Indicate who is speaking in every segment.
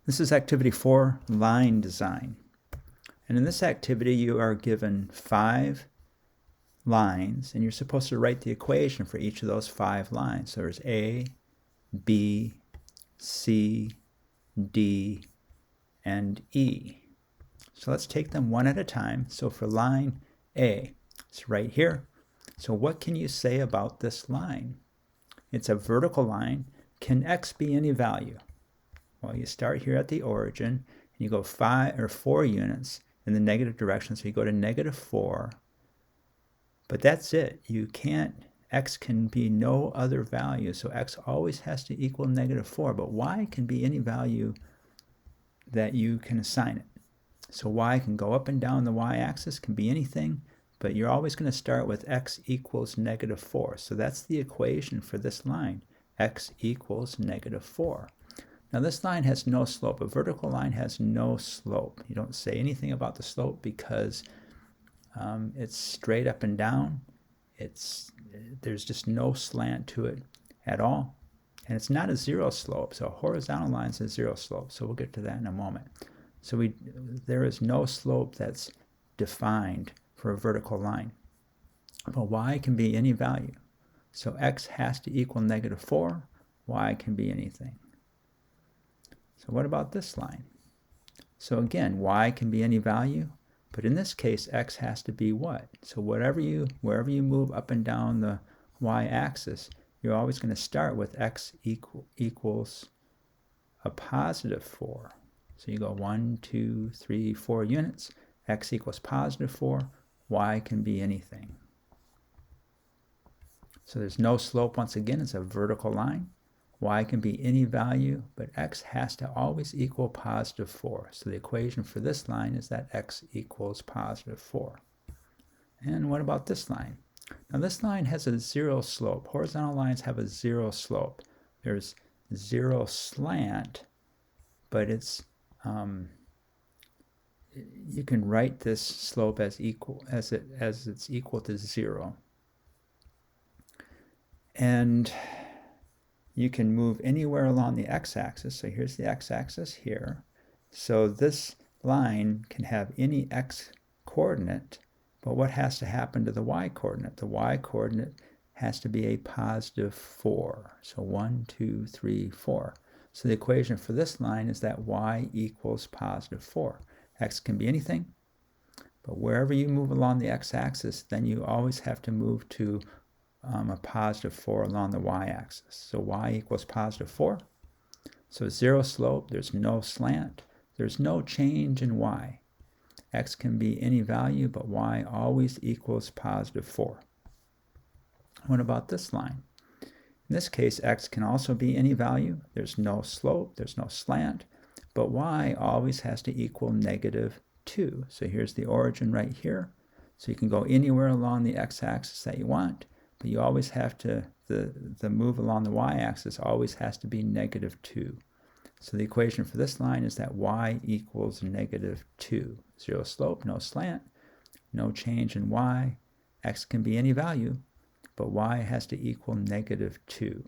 Speaker 1: This is activity 4, line design. And in this activity, you are given 5 lines, and you're supposed to write the equation for each of those 5 lines. So there's A, B, C, D, and E. So let's take them one at a time. So for line A, it's right here. So what can you say about this line? It's a vertical line. Can x be any value? Well, you start here at the origin, and you go 4 units in the negative direction, so you go to -4. But that's it. You can't, x can be no other value, so x always has to equal -4, but y can be any value that you can assign it. So y can go up and down the y-axis, can be anything, but you're always going to start with x equals -4. So that's the equation for this line, x equals -4. Now this line has no slope. A vertical line has no slope. You don't say anything about the slope because it's straight up and down. There's just no slant to it at all. And it's not a zero slope. So a horizontal line is a zero slope. So we'll get to that in a moment. So there is no slope that's defined for a vertical line. But y can be any value. So x has to equal -4. Y can be anything. So what about this line? So again, y can be any value, but in this case, x has to be what? So wherever you move up and down the y-axis, you're always going to start with x equals a +4. So you go 1, 2, 3, 4 units. X equals +4. Y can be anything. So there's no slope. Once again, it's a vertical line. Y can be any value, but x has to always equal +4. So the equation for this line is that x equals +4. And what about this line? Now this line has a zero slope. Horizontal lines have a zero slope. There's zero slant, but it's you can write this slope as it's equal to 0. And you can move anywhere along the x-axis. So here's the x-axis here. So this line can have any x coordinate, but what has to happen to the y coordinate? The y coordinate has to be a +4. So 1, 2, 3, 4. So the equation for this line is that y equals +4. X can be anything, but wherever you move along the x-axis, then you always have to move to a +4 along the y-axis. So y equals +4. So zero slope, there's no slant, there's no change in y. X can be any value, but y always equals +4. What about this line? In this case, x can also be any value. There's no slope, there's no slant, but y always has to equal -2. So here's the origin right here. So you can go anywhere along the x-axis that you want, but you always have to, the move along the y-axis always has to be -2. So the equation for this line is that y equals -2. Zero slope, no slant, no change in y. X can be any value, but y has to equal -2.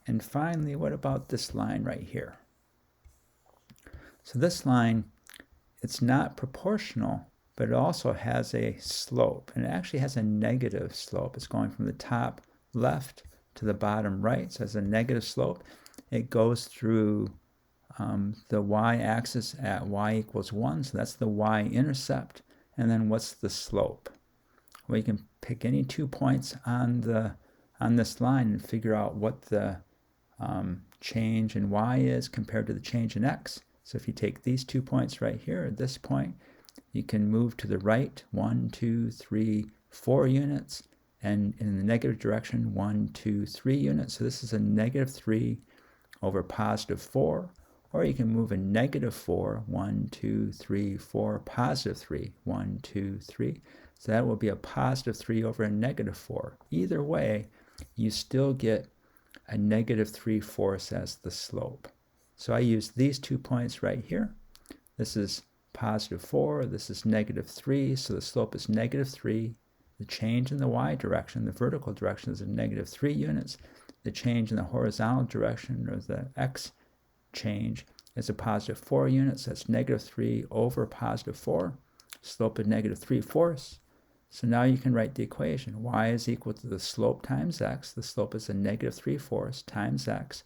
Speaker 1: And finally, what about this line right here? So this line, it's not proportional, but it also has a slope, and it actually has a negative slope. It's going from the top left to the bottom right, so it has a negative slope. It goes through the y-axis at y equals 1, so that's the y-intercept. And then what's the slope? Well, you can pick any 2 points on this line and figure out what the change in y is compared to the change in x. So if you take these 2 points right here at this point, you can move to the right 1, 2, 3, 4 units, and in the negative direction 1, 2, 3 units. So this is a -3 over +4, or you can move a -4, 1, 2, 3, 4, +3, 1, 2, 3. So that will be a +3 over a -4. Either way, you still get a -3/4 as the slope. So I use these 2 points right here. This is +4, this is -3, so the slope is -3. The change in the y direction, the vertical direction, is a -3 units. The change in the horizontal direction, or the x change, is a positive 4 units. That's negative 3 over positive 4. Slope is negative 3/4. So now you can write the equation. Y is equal to the slope times x. The slope is a negative 3/4 times x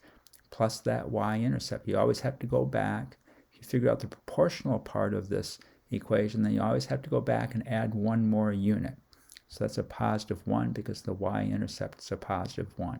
Speaker 1: plus that y-intercept. You always have to go back. If you figure out the proportional part of this equation, then you always have to go back and add one more unit. So that's a positive 1 because the y-intercept is a positive 1.